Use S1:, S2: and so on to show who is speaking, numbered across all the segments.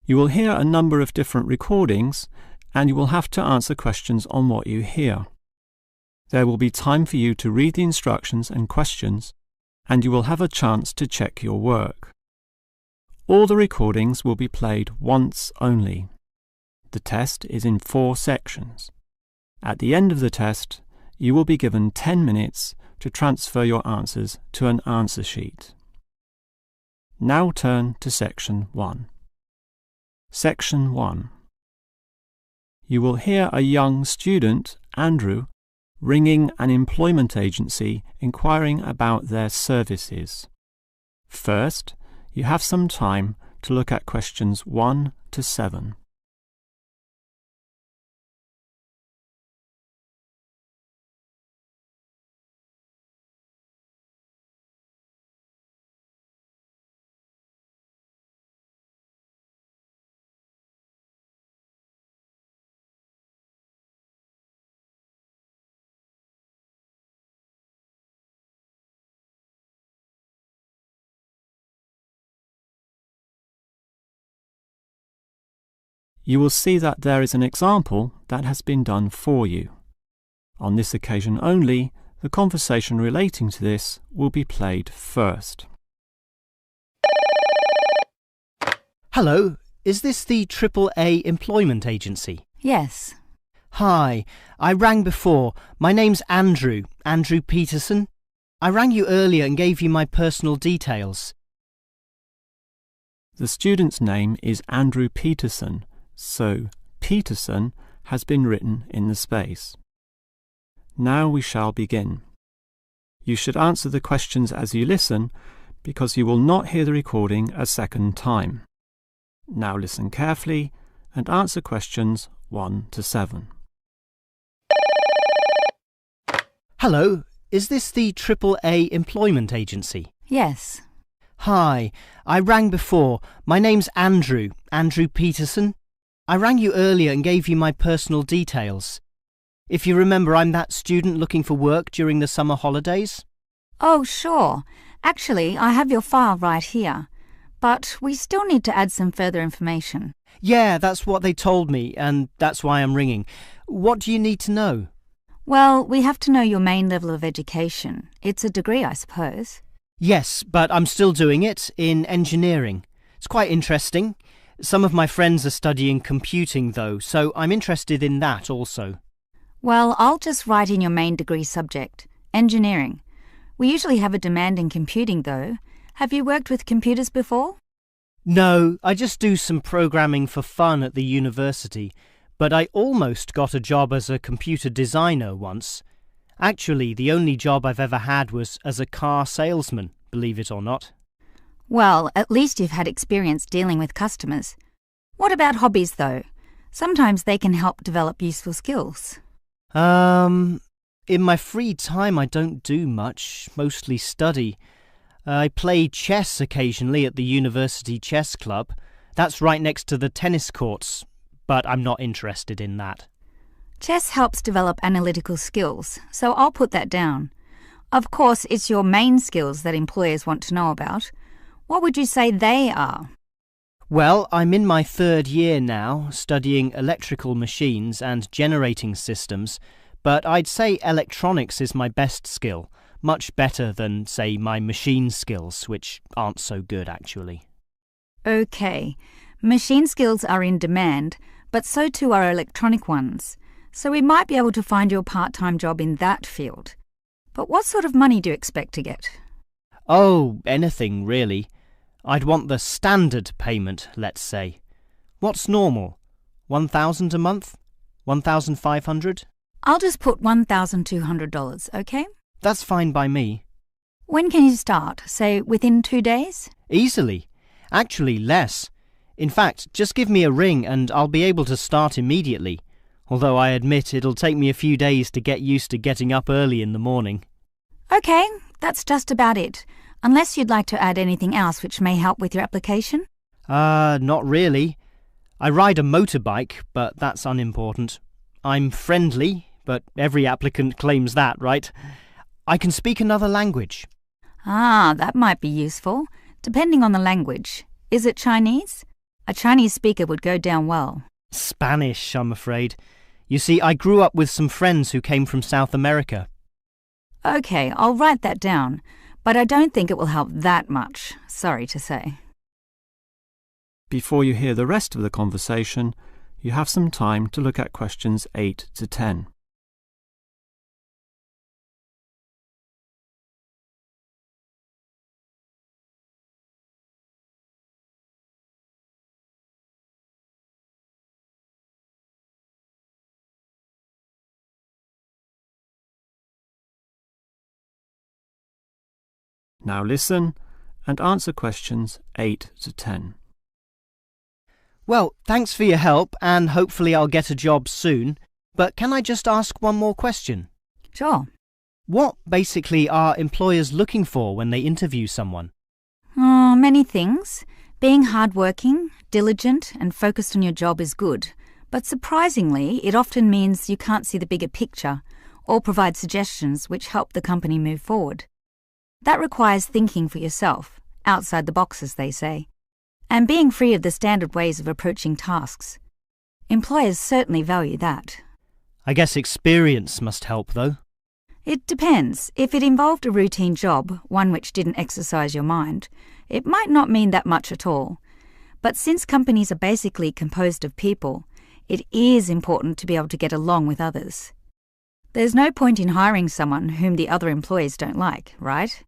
S1: You will hear a number of different recordings, and you will have to answer questions on what you hear. There will be time for you to read the instructions and questions, and you will have a chance to check your work. All the recordings will be played once only. The test is in 4 sections. At the end of the test, you will be given 10 minutes to transfer your answers to an answer sheet. Now turn to Section 1. Section 1. You will hear a young student, Andrew, ringing an employment agency inquiring about their services. First, you have some time to look at questions 1 to 7. You will see that there is an example that has been done for you. On this occasion only, the conversation relating to this will be played first.
S2: Hello, is this the AAA employment agency?
S3: Yes.
S2: Hi, I rang before. My name's Andrew Peterson. I rang you earlier and gave you my personal details.
S1: The student's name is Andrew Peterson, so Peterson has been written in the space. Now we shall begin. You should answer the questions as you listen, because you will not hear the recording a second time. Now listen carefully and answer questions 1 to 7.
S2: Hello, is this the AAA employment agency?
S3: Yes.
S2: Hi, I rang before. My name's Andrew Peterson. I rang you earlier and gave you my personal details. If you remember, I'm that student looking for work during the summer holidays.
S3: Oh, sure. Actually, I have your file right here. But we still need to add some further information.
S2: Yeah, that's what they told me, and that's why I'm ringing. What do you need to know?
S3: Well, we have to know your main level of education. It's a degree, I suppose.
S2: Yes, but I'm still doing it in engineering. It's quite interesting. Some of my friends are studying computing, though, so I'm interested in that also.
S3: Well, I'll just write in your main degree subject, engineering. We usually have a demand in computing, though. Have you worked with computers before?
S2: No, I just do some programming for fun at the university, but I almost got a job as a computer designer once. Actually, the only job I've ever had was as a car salesman, believe it or not.
S3: Well, at least you've had experience dealing with customers. What about hobbies, though? Sometimes they can help develop useful skills.
S2: In my free time I don't do much, mostly study. I play chess occasionally at the university chess club. That's right next to the tennis courts, but I'm not interested in that.
S3: Chess helps develop analytical skills, so I'll put that down. Of course, it's your main skills that employers want to know about. What would you say they are?
S2: Well, I'm in my 3rd year now, studying electrical machines and generating systems, but I'd say electronics is my best skill, much better than, say, my machine skills, which aren't so good actually.
S3: Okay, machine skills are in demand, but so too are electronic ones, so we might be able to find you a part-time job in that field. But what sort of money do you expect to get?
S2: Oh, anything really. I'd want the standard payment, let's say. What's normal? 1,000 a month? 1,500?
S3: I'll just put $1,200, okay?
S2: That's fine by me.
S3: When can you start? Say, within 2 days?
S2: Easily. Actually, less. In fact, just give me a ring and I'll be able to start immediately. Although I admit it'll take me a few days to get used to getting up early in the morning.
S3: Okay, that's just about it. Unless you'd like to add anything else which may help with your application?
S2: Not really. I ride a motorbike, but that's unimportant. I'm friendly, but every applicant claims that, right? I can speak another language.
S3: Ah, that might be useful, depending on the language. Is it Chinese? A Chinese speaker would go down well.
S2: Spanish, I'm afraid. You see, I grew up with some friends who came from South America.
S3: OK, I'll write that down, but I don't think it will help that much, sorry to say.
S1: Before you hear the rest of the conversation, you have some time to look at questions 8 to 10. Now listen and answer questions 8 to 10.
S2: Well, thanks for your help, and hopefully I'll get a job soon. But can I just ask one more question?
S3: Sure.
S2: What basically are employers looking for when they interview someone?
S3: Many things. Being hardworking, diligent, and focused on your job is good. But surprisingly, it often means you can't see the bigger picture or provide suggestions which help the company move forward. That requires thinking for yourself, outside the box, as they say, and being free of the standard ways of approaching tasks. Employers certainly value that.
S2: I guess experience must help, though.
S3: It depends. If it involved a routine job, one which didn't exercise your mind, it might not mean that much at all. But since companies are basically composed of people, it is important to be able to get along with others. There's no point in hiring someone whom the other employees don't like, right?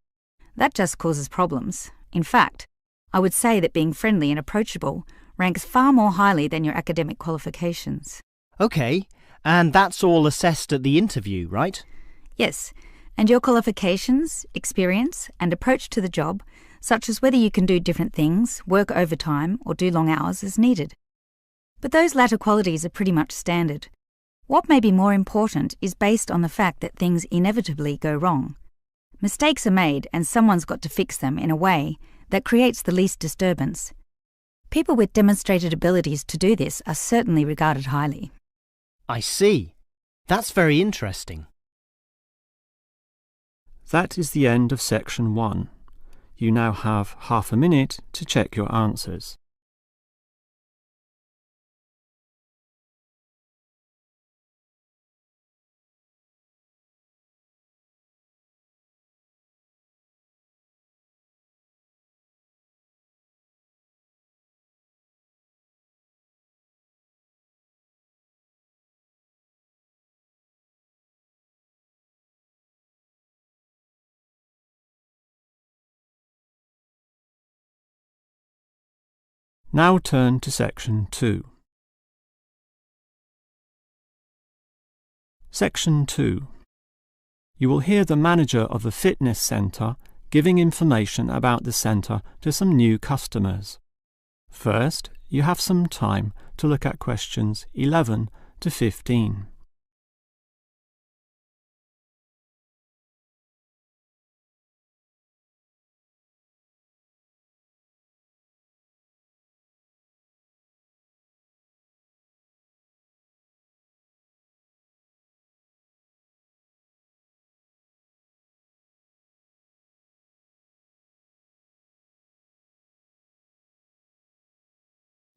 S3: That just causes problems. In fact, I would say that being friendly and approachable ranks far more highly than your academic qualifications.
S2: OK, and that's all assessed at the interview, right?
S3: Yes, and your qualifications, experience, and approach to the job, such as whether you can do different things, work overtime, or do long hours, is needed. But those latter qualities are pretty much standard. What may be more important is based on the fact that things inevitably go wrong. Mistakes are made and someone's got to fix them in a way that creates the least disturbance. People with demonstrated abilities to do this are certainly regarded highly.
S2: I see. That's very interesting.
S1: That is the end of section 1. You now have half a minute to check your answers. Now turn to section 2. Section 2. You will hear the manager of the fitness centre giving information about the centre to some new customers. First, you have some time to look at questions 11 to 15.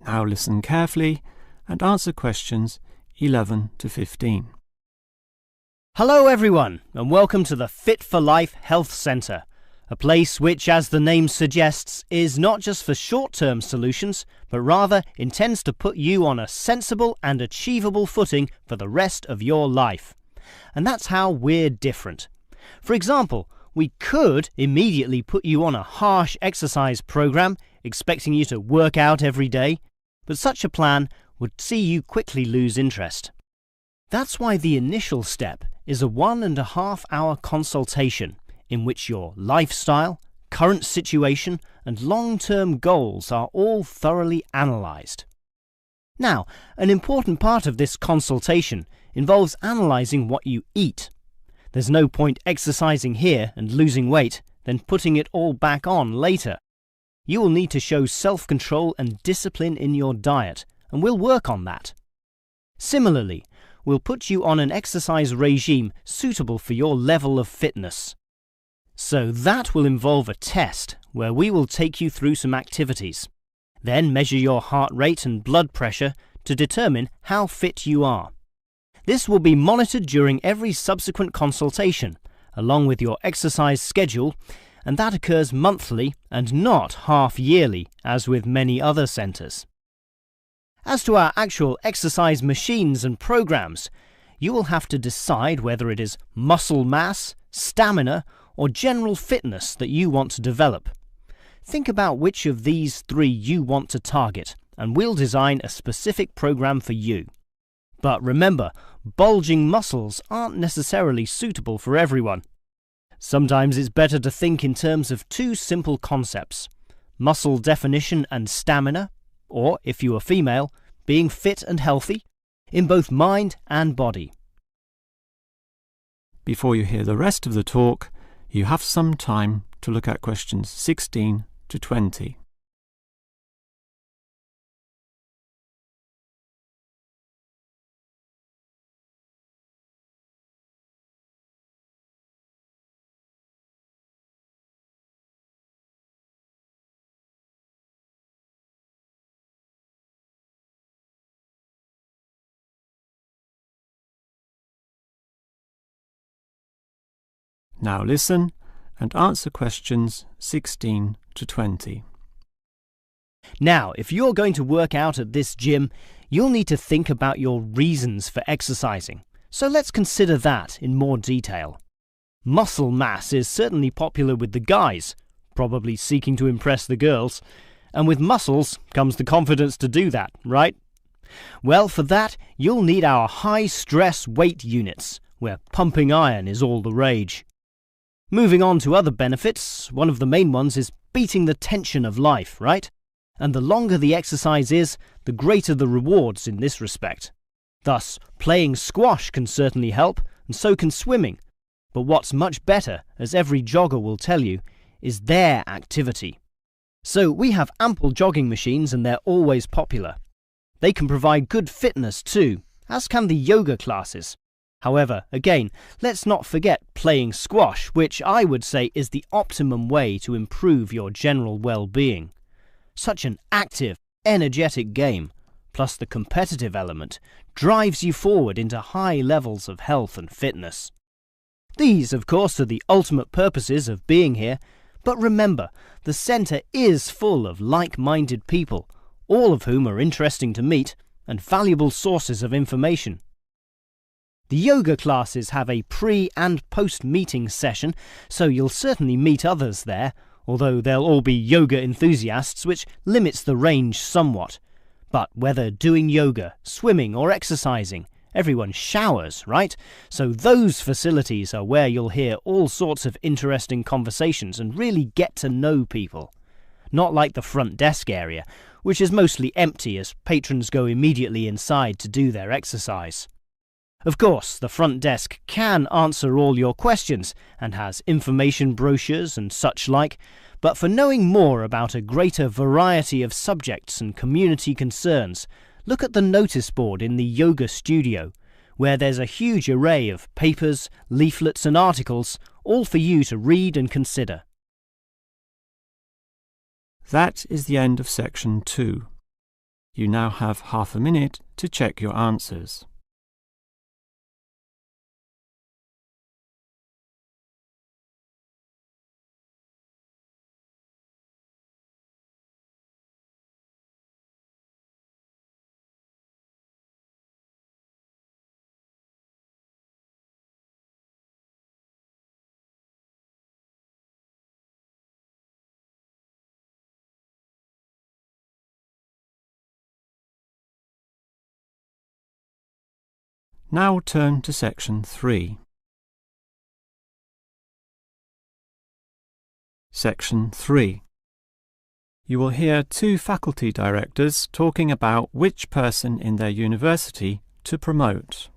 S1: Now listen carefully and answer questions 11 to 15.
S2: Hello everyone, and welcome to the Fit for Life Health Centre, a place which, as the name suggests, is not just for short-term solutions, but rather intends to put you on a sensible and achievable footing for the rest of your life. And that's how we're different. For example, we could immediately put you on a harsh exercise program, expecting you to work out every day, but such a plan would see you quickly lose interest. That's why the initial step is a 1.5-hour consultation in which your lifestyle, current situation, and long-term goals are all thoroughly analysed. Now, an important part of this consultation involves analysing what you eat. There's no point exercising here and losing weight, then putting it all back on later. You will need to show self-control and discipline in your diet, and we'll work on that. Similarly, we'll put you on an exercise regime suitable for your level of fitness. So that will involve a test where we will take you through some activities. Then measure your heart rate and blood pressure to determine how fit you are. This will be monitored during every subsequent consultation, along with your exercise schedule, and that occurs monthly and not half-yearly, as with many other centres. As to our actual exercise machines and programs, you will have to decide whether it is muscle mass, stamina, or general fitness that you want to develop. Think about which of these three you want to target, and we'll design a specific program for you. But remember, bulging muscles aren't necessarily suitable for everyone. Sometimes it's better to think in terms of two simple concepts: muscle definition and stamina, or, if you are female, being fit and healthy, in both mind and body.
S1: Before you hear the rest of the talk, you have some time to look at questions 16 to 20. Now listen and answer questions 16 to 20.
S2: Now, if you're going to work out at this gym, you'll need to think about your reasons for exercising. So let's consider that in more detail. Muscle mass is certainly popular with the guys, probably seeking to impress the girls. And with muscles comes the confidence to do that, right? Well, for that, you'll need our high-stress weight units, where pumping iron is all the rage. Moving on to other benefits, one of the main ones is beating the tension of life, right? And the longer the exercise is, the greater the rewards in this respect. Thus, playing squash can certainly help, and so can swimming. But what's much better, as every jogger will tell you, is their activity. So we have ample jogging machines and they're always popular. They can provide good fitness too, as can the yoga classes. However, again, let's not forget playing squash, which I would say is the optimum way to improve your general well-being. Such an active, energetic game, plus the competitive element, drives you forward into high levels of health and fitness. These, of course, are the ultimate purposes of being here, but remember, the centre is full of like-minded people, all of whom are interesting to meet and valuable sources of information. The yoga classes have a pre- and post-meeting session, so you'll certainly meet others there, although they'll all be yoga enthusiasts, which limits the range somewhat. But whether doing yoga, swimming or exercising, everyone showers, right? So those facilities are where you'll hear all sorts of interesting conversations and really get to know people. Not like the front desk area, which is mostly empty as patrons go immediately inside to do their exercise. Of course, the front desk can answer all your questions and has information brochures and such like, but for knowing more about a greater variety of subjects and community concerns, look at the notice board in the yoga studio, where there's a huge array of papers, leaflets and articles, all for you to read and consider.
S1: That is the end of section 2. You now have half a minute to check your answers. Now turn to section 3. Section 3. You will hear two faculty directors talking about which person in their university to promote.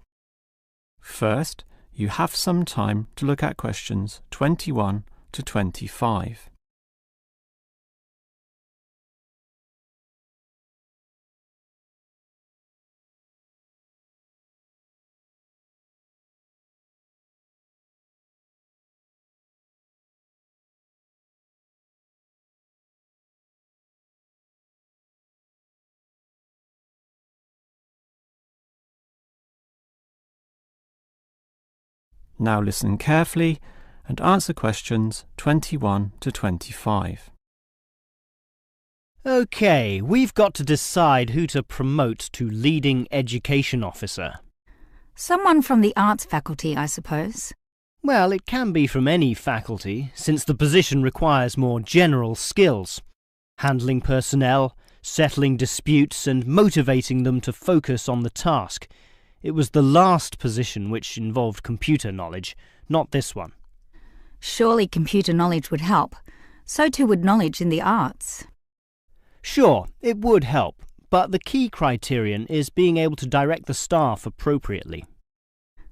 S1: First, you have some time to look at questions 21 to 25. Now listen carefully and answer questions 21 to 25.
S2: OK, we've got to decide who to promote to leading education officer.
S3: Someone from the arts faculty, I suppose.
S2: Well, it can be from any faculty, since the position requires more general skills. Handling personnel, settling disputes and motivating them to focus on the task. It was the last position which involved computer knowledge, not this one.
S3: Surely computer knowledge would help. So too would knowledge in the arts.
S2: Sure, it would help, but the key criterion is being able to direct the staff appropriately.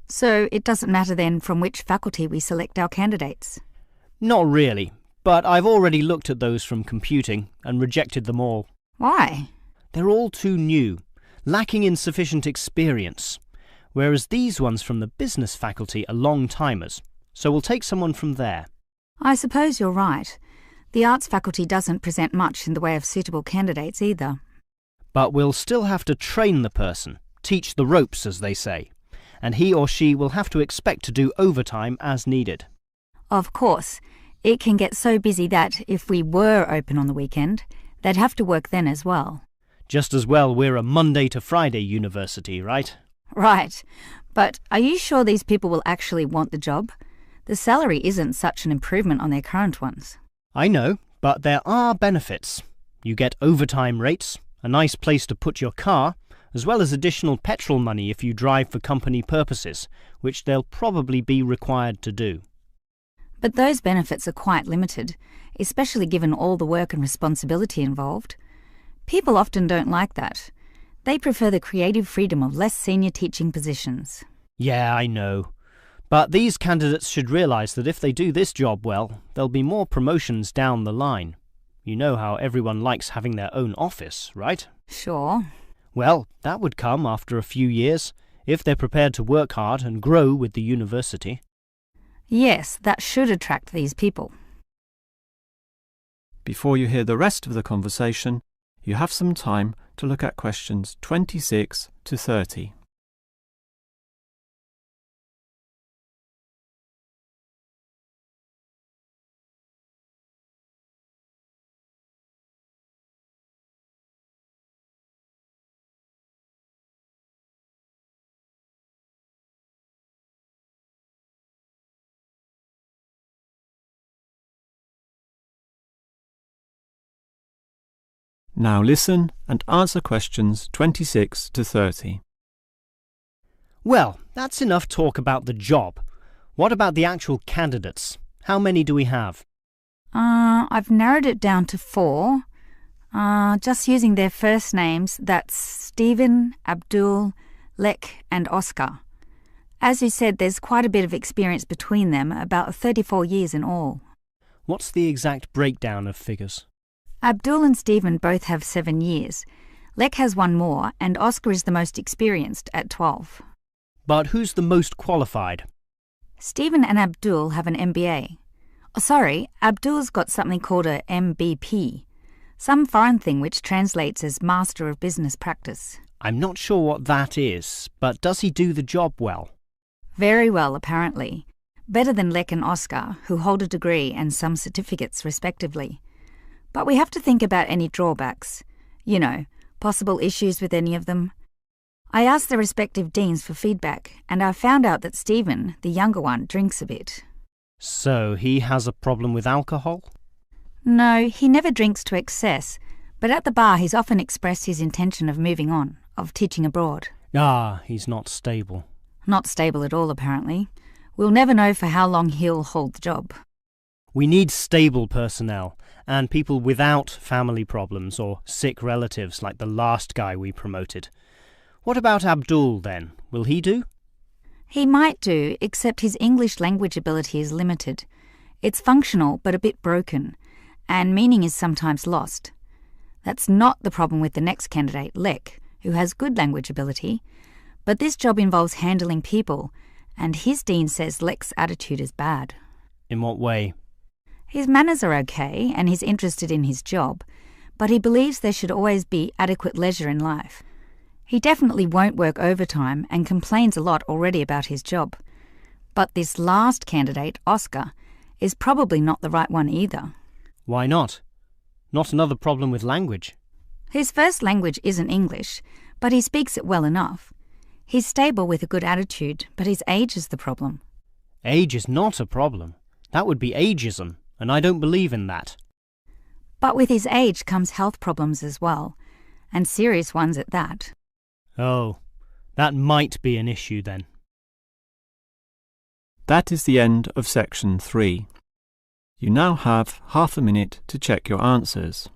S3: So it doesn't matter then from which faculty we select our candidates?
S2: Not really, but I've already looked at those from computing and rejected them all.
S3: Why?
S2: They're all too new, lacking in sufficient experience, whereas these ones from the business faculty are long-timers, so we'll take someone from there.
S3: I suppose you're right. The arts faculty doesn't present much in the way of suitable candidates either.
S2: But we'll still have to train the person, teach the ropes, as they say, and he or she will have to expect to do overtime as needed.
S3: Of course, it can get so busy that if we were open on the weekend, they'd have to work then as well.
S2: Just as well we're a Monday to Friday university, right?
S3: Right. But are you sure these people will actually want the job? The salary isn't such an improvement on their current ones.
S2: I know, but there are benefits. You get overtime rates, a nice place to put your car, as well as additional petrol money if you drive for company purposes, which they'll probably be required to do.
S3: But those benefits are quite limited, especially given all the work and responsibility involved. People often don't like that. They prefer the creative freedom of less senior teaching positions.
S2: Yeah, I know. But these candidates should realise that if they do this job well, there'll be more promotions down the line. You know how everyone likes having their own office, right?
S3: Sure.
S2: Well, that would come after a few years, if they're prepared to work hard and grow with the university.
S3: Yes, that should attract these people.
S1: Before you hear the rest of the conversation, you have some time to look at questions 26 to 30. Now listen and answer questions 26 to 30.
S2: Well, that's enough talk about the job. What about the actual candidates? How many do we have?
S3: I've narrowed it down to 4. Just using their first names, that's Stephen, Abdul, Lek and Oscar. As you said, there's quite a bit of experience between them, about 34 years in all.
S2: What's the exact breakdown of figures?
S3: Abdul and Stephen both have 7 years. Lek has 1 more, and Oscar is the most experienced at 12.
S2: But who's the most qualified?
S3: Stephen and Abdul have an MBA. Oh, sorry, Abdul's got something called a MBP, some foreign thing which translates as Master of Business Practice.
S2: I'm not sure what that is, but does he do the job well?
S3: Very well, apparently. Better than Lek and Oscar, who hold a degree and some certificates respectively. But we have to think about any drawbacks. You know, possible issues with any of them. I asked the respective deans for feedback, and I found out that Stephen, the younger one, drinks a bit.
S2: So he has a problem with alcohol?
S3: No, he never drinks to excess, but at the bar he's often expressed his intention of moving on, of teaching abroad.
S2: Ah, he's not stable.
S3: Not stable at all, apparently. We'll never know for how long he'll hold the job.
S2: We need stable personnel, and people without family problems or sick relatives like the last guy we promoted. What about Abdul, then? Will he do?
S3: He might do, except his English language ability is limited. It's functional, but a bit broken, and meaning is sometimes lost. That's not the problem with the next candidate, Lek, who has good language ability, but this job involves handling people, and his dean says Lek's attitude is bad.
S2: In what way?
S3: His manners are okay, and he's interested in his job, but he believes there should always be adequate leisure in life. He definitely won't work overtime and complains a lot already about his job. But this last candidate, Oscar, is probably not the right one either.
S2: Why not? Not another problem with language.
S3: His first language isn't English, but he speaks it well enough. He's stable with a good attitude, but his age is the problem.
S2: Age is not a problem. That would be ageism, and I don't believe in that.
S3: But with his age comes health problems as well, and serious ones at that.
S2: Oh, that might be an issue then.
S1: That is the end of section 3. You now have half a minute to check your answers.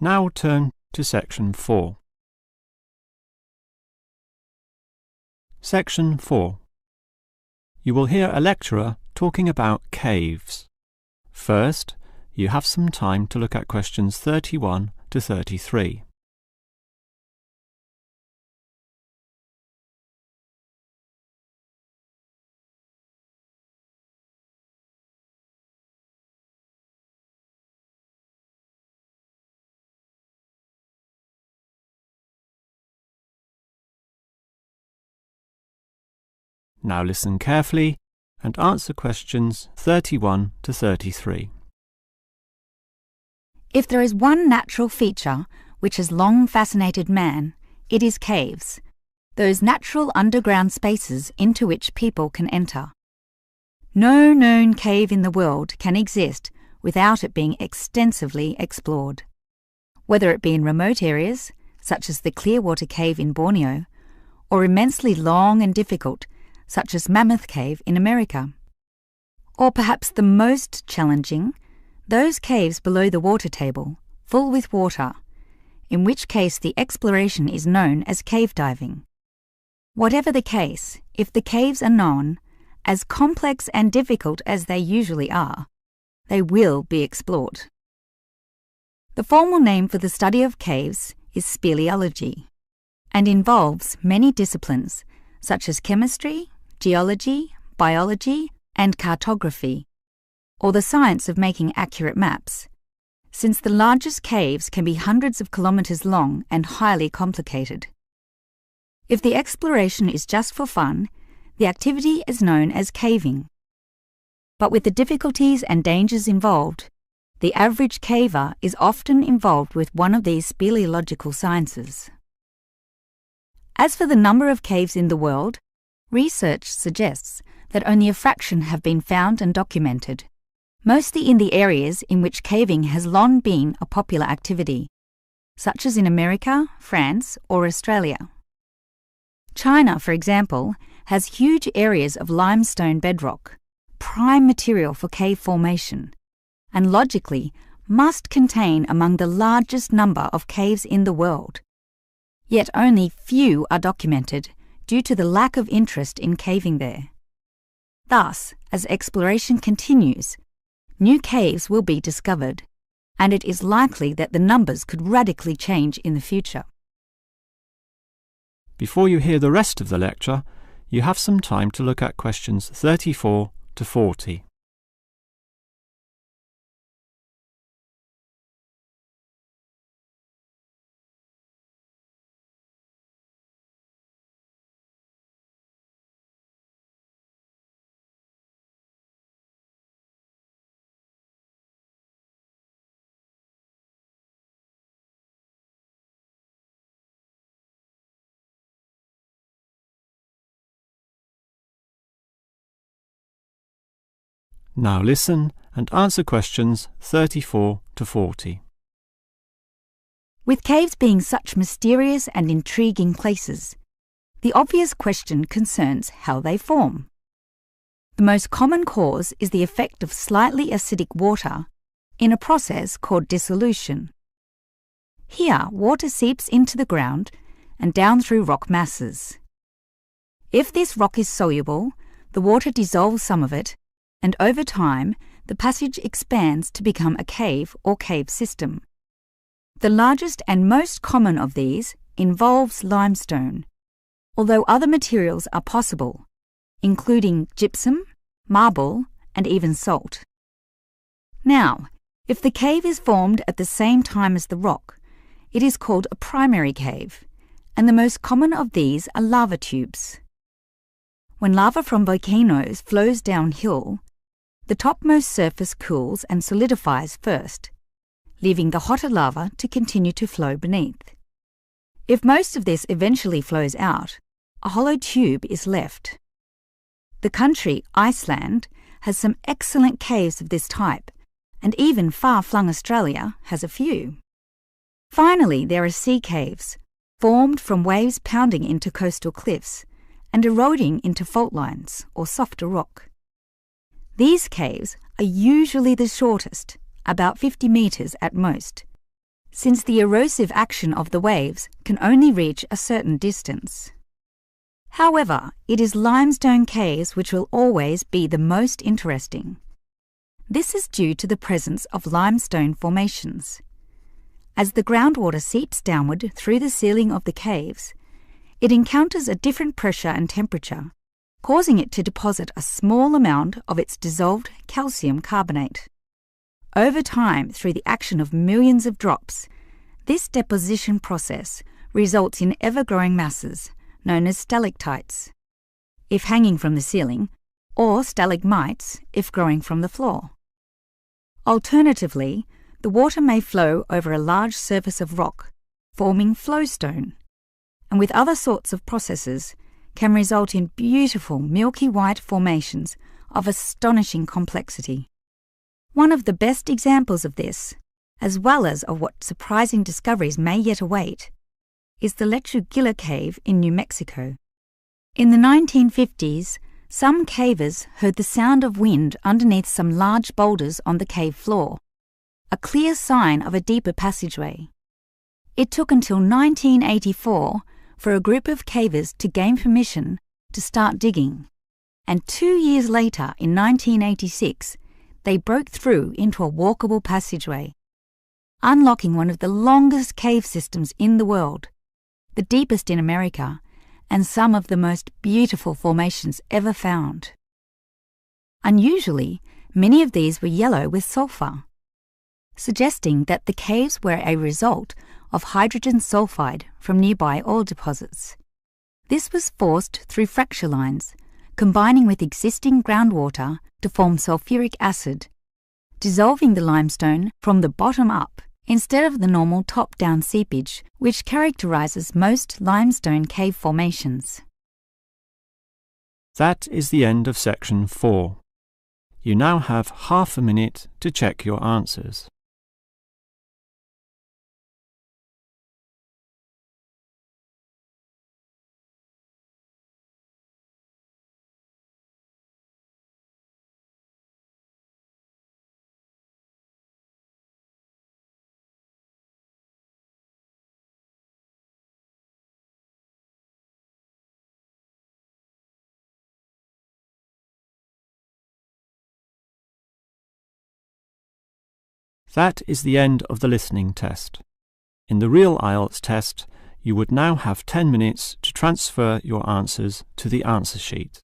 S1: Now turn to section 4. Section 4. You will hear a lecturer talking about caves. First, you have some time to look at questions 31 to 33. Now listen carefully and answer questions 31 to 33.
S3: If there is one natural feature which has long fascinated man, it is caves, those natural underground spaces into which people can enter. No known cave in the world can exist without it being extensively explored. Whether it be in remote areas, such as the Clearwater Cave in Borneo, or immensely long and difficult, such as Mammoth Cave in America. Or perhaps the most challenging, those caves below the water table, full with water, in which case the exploration is known as cave diving. Whatever the case, if the caves are known, as complex and difficult as they usually are, they will be explored. The formal name for the study of caves is speleology, and involves many disciplines such as chemistry, geology, biology, and cartography, or the science of making accurate maps, since the largest caves can be hundreds of kilometres long and highly complicated. If the exploration is just for fun, the activity is known as caving. But with the difficulties and dangers involved, the average caver is often involved with one of these speleological sciences. As for the number of caves in the world, research suggests that only a fraction have been found and documented, mostly in the areas in which caving has long been a popular activity, such as in America, France, or Australia. China, for example, has huge areas of limestone bedrock, prime material for cave formation, and logically must contain among the largest number of caves in the world. Yet only few are documented due to the lack of interest in caving there. Thus, as exploration continues, new caves will be discovered, and it is likely that the numbers could radically change in the future.
S1: Before you hear the rest of the lecture, you have some time to look at questions 34 to 40. Now listen and answer questions 34 to 40.
S3: With caves being such mysterious and intriguing places, the obvious question concerns how they form. The most common cause is the effect of slightly acidic water in a process called dissolution. Here, water seeps into the ground and down through rock masses. If this rock is soluble, the water dissolves some of it, and over time, the passage expands to become a cave or cave system. The largest and most common of these involves limestone, although other materials are possible, including gypsum, marble, and even salt. Now, if the cave is formed at the same time as the rock, it is called a primary cave, and the most common of these are lava tubes. When lava from volcanoes flows downhill, the topmost surface cools and solidifies first, leaving the hotter lava to continue to flow beneath. If most of this eventually flows out, a hollow tube is left. The country, Iceland, has some excellent caves of this type, and even far-flung Australia has a few. Finally, there are sea caves, formed from waves pounding into coastal cliffs and eroding into fault lines or softer rock. These caves are usually the shortest, about 50 metres at most, since the erosive action of the waves can only reach a certain distance. However, it is limestone caves which will always be the most interesting. This is due to the presence of limestone formations. As the groundwater seeps downward through the ceiling of the caves, it encounters a different pressure and temperature, causing it to deposit a small amount of its dissolved calcium carbonate. Over time, through the action of millions of drops, this deposition process results in ever-growing masses, known as stalactites, if hanging from the ceiling, or stalagmites, if growing from the floor. Alternatively, the water may flow over a large surface of rock, forming flowstone, and with other sorts of processes, can result in beautiful milky white formations of astonishing complexity. One of the best examples of this, as well as of what surprising discoveries may yet await, is the Lechu Gila Cave in New Mexico. In the 1950s, some cavers heard the sound of wind underneath some large boulders on the cave floor, a clear sign of a deeper passageway. It took until 1984 for a group of cavers to gain permission to start digging, and 2 years later, in 1986, they broke through into a walkable passageway, unlocking one of the longest cave systems in the world, the deepest in America, and some of the most beautiful formations ever found. Unusually, many of these were yellow with sulfur, suggesting that the caves were a result of hydrogen sulfide from nearby oil deposits. This was forced through fracture lines, combining with existing groundwater to form sulfuric acid, dissolving the limestone from the bottom up instead of the normal top-down seepage, which characterizes most limestone cave formations.
S1: That is the end of section 4. You now have half a minute to check your answers. That is the end of the listening test. In the real IELTS test, you would now have 10 minutes to transfer your answers to the answer sheet.